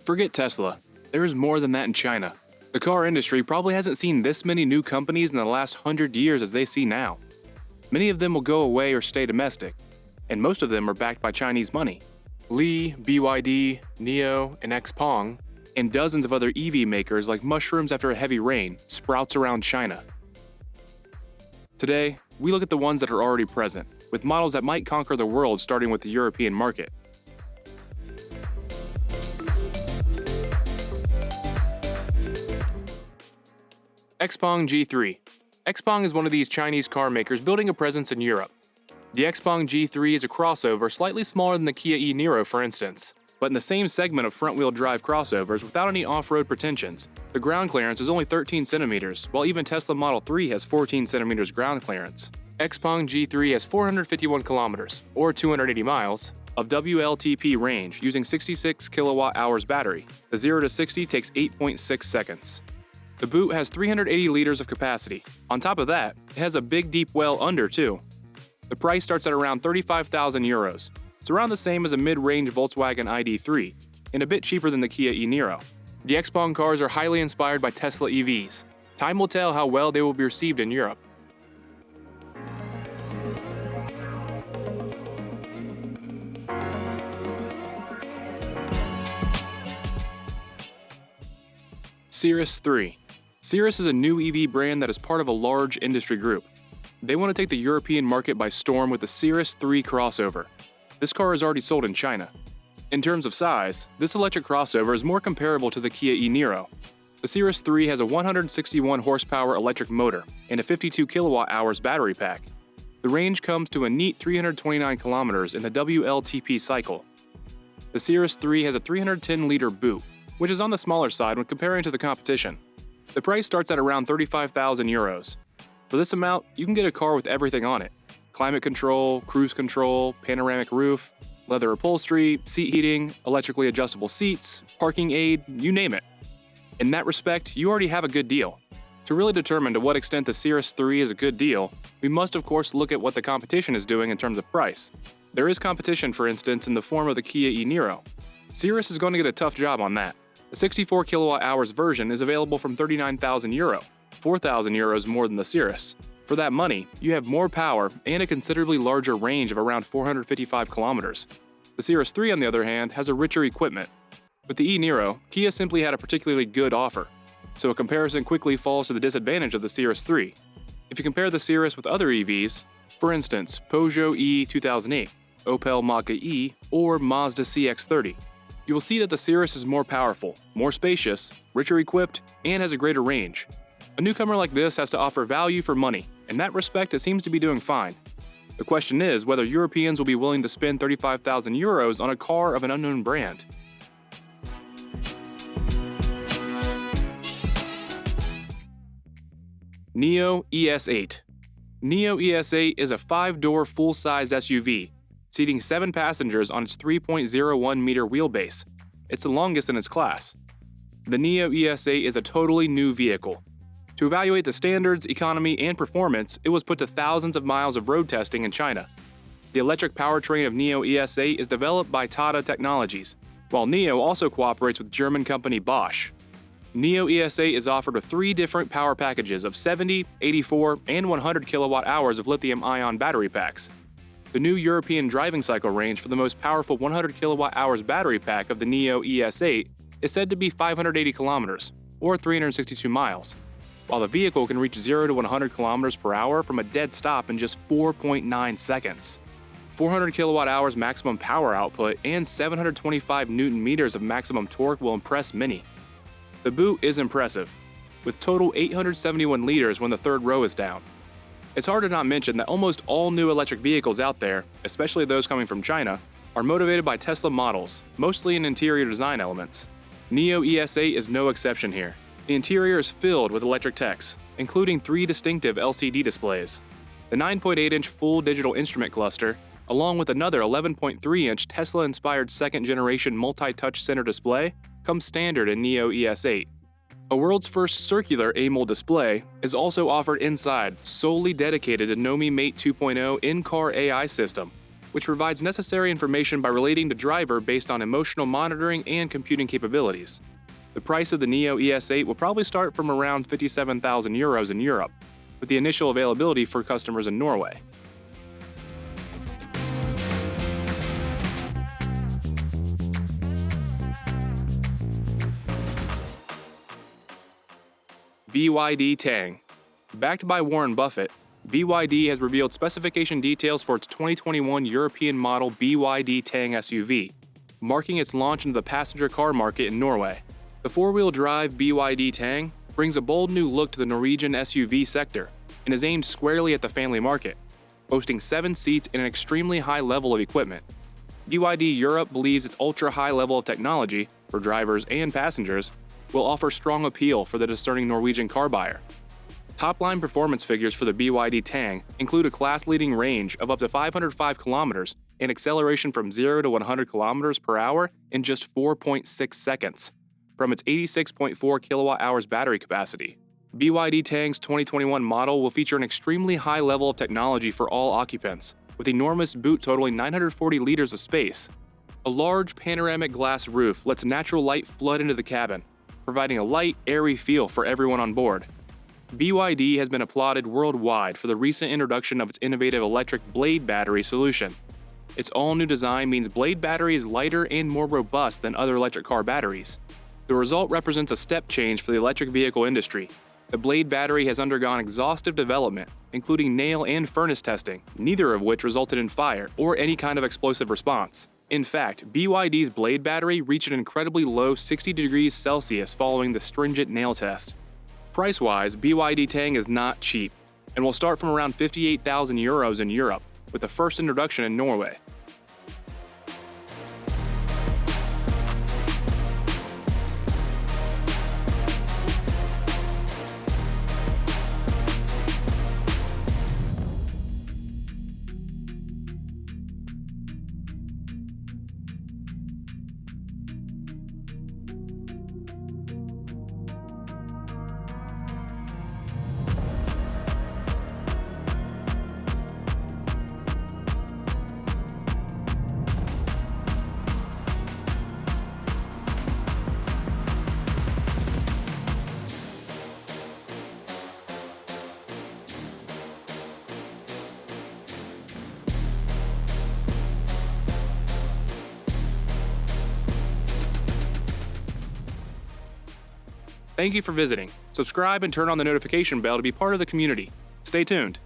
Forget Tesla. There is more than that in China. The car industry probably hasn't seen this many new companies in the last 100 years as they see now. Many of them will go away or stay domestic, and most of them are backed by Chinese money. Li, BYD, NIO, and Xpeng, and dozens of other EV makers like mushrooms after a heavy rain, sprouts around China. Today, we look at the ones that are already present, with models that might conquer the world starting with the European market. Xpeng G3. Xpeng is one of these Chinese car makers building a presence in Europe. The Xpeng G3 is a crossover slightly smaller than the Kia e-Niro, for instance, but in the same segment of front-wheel drive crossovers without any off-road pretensions. The ground clearance is only 13 centimeters, while even Tesla Model 3 has 14 centimeters ground clearance. Xpeng G3 has 451 kilometers, or 280 miles, of WLTP range using 66 kilowatt-hours battery. The 0 to 60 takes 8.6 seconds. The boot has 380 liters of capacity. On top of that, it has a big deep well under too. The price starts at around 35,000 euros. It's around the same as a mid-range Volkswagen ID.3, and a bit cheaper than the Kia e-Niro. The Xpeng cars are highly inspired by Tesla EVs. Time will tell how well they will be received in Europe. Cirrus 3. Cirrus is a new EV brand that is part of a large industry group. They want to take the European market by storm with the Cirrus 3 crossover. This car is already sold in China. In terms of size, this electric crossover is more comparable to the Kia e-Niro. The Cirrus 3 has a 161 horsepower electric motor and a 52 kilowatt-hours battery pack. The range comes to a neat 329 kilometers in the WLTP cycle. The Cirrus 3 has a 310-liter boot, which is on the smaller side when comparing to the competition. The price starts at around 35,000 euros. For this amount, you can get a car with everything on it. Climate control, cruise control, panoramic roof, leather upholstery, seat heating, electrically adjustable seats, parking aid, you name it. In that respect, you already have a good deal. To really determine to what extent the Cirrus 3 is a good deal, we must of course look at what the competition is doing in terms of price. There is competition, for instance, in the form of the Kia e-Niro. Cirrus is going to get a tough job on that. The 64 kilowatt-hours version is available from 39,000 euro, 4,000 euros more than the Cirrus. For that money, you have more power and a considerably larger range of around 455 kilometers. The Cirrus 3, on the other hand, has a richer equipment. With the e-Niro, Kia simply had a particularly good offer, so a comparison quickly falls to the disadvantage of the Cirrus 3. If you compare the Cirrus with other EVs, for instance, Peugeot E2008, Opel Mokka-e, or Mazda CX-30, you will see that the Cirrus is more powerful, more spacious, richer equipped, and has a greater range. A newcomer like this has to offer value for money. In that respect, it seems to be doing fine. The question is whether Europeans will be willing to spend 35,000 euros on a car of an unknown brand. NIO ES8. NIO ES8 is a 5-door full-size SUV, seating 7 passengers on its 3.01-meter wheelbase. It's the longest in its class. The NIO ES8 is a totally new vehicle. To evaluate the standards, economy, and performance, it was put to thousands of miles of road testing in China. The electric powertrain of NIO ES8 is developed by Tata Technologies, while NIO also cooperates with German company Bosch. NIO ES8 is offered with 3 different power packages of 70, 84, and 100 kilowatt-hours of lithium-ion battery packs. The new European driving cycle range for the most powerful 100 kilowatt-hours battery pack of the NIO ES8 is said to be 580 kilometers, or 362 miles, while the vehicle can reach 0 to 100 kilometers per hour from a dead stop in just 4.9 seconds. 400 kilowatt-hours maximum power output and 725 newton-meters of maximum torque will impress many. The boot is impressive, with total 871 liters when the third row is down. It's hard to not mention that almost all new electric vehicles out there, especially those coming from China, are motivated by Tesla models, mostly in interior design elements. NIO ES8 is no exception here. The interior is filled with electric techs, including 3 distinctive LCD displays. The 9.8-inch full digital instrument cluster, along with another 11.3-inch Tesla-inspired second-generation multi-touch center display, comes standard in NIO ES8. A world's first circular AMOLED display is also offered inside, solely dedicated to Nomi Mate 2.0 in-car AI system. which provides necessary information by relating to driver based on emotional monitoring and computing capabilities. The price of the Neo ES8 will probably start from around 57,000 euros in Europe, with the initial availability for customers in Norway. BYD Tang. Backed by Warren Buffett, BYD has revealed specification details for its 2021 European model BYD Tang SUV, marking its launch into the passenger car market in Norway. The four-wheel drive BYD Tang brings a bold new look to the Norwegian SUV sector and is aimed squarely at the family market, boasting 7 seats and an extremely high level of equipment. BYD Europe believes its ultra-high level of technology, for drivers and passengers, will offer strong appeal for the discerning Norwegian car buyer. Top-line performance figures for the BYD Tang include a class-leading range of up to 505 kilometers and acceleration from 0 to 100 kilometers per hour in just 4.6 seconds, from its 86.4 kilowatt-hours battery capacity. BYD Tang's 2021 model will feature an extremely high level of technology for all occupants, with enormous boot totaling 940 liters of space. A large panoramic glass roof lets natural light flood into the cabin, providing a light, airy feel for everyone on board. BYD has been applauded worldwide for the recent introduction of its innovative electric Blade battery solution. Its all-new design means Blade battery is lighter and more robust than other electric car batteries. The result represents a step change for the electric vehicle industry. The Blade battery has undergone exhaustive development, including nail and furnace testing, neither of which resulted in fire or any kind of explosive response. In fact, BYD's Blade battery reached an incredibly low 60 degrees Celsius following the stringent nail test. Price-wise, BYD Tang is not cheap and will start from around 58,000 euros in Europe, with the first introduction in Norway. Thank you for visiting. Subscribe and turn on the notification bell to be part of the community. Stay tuned.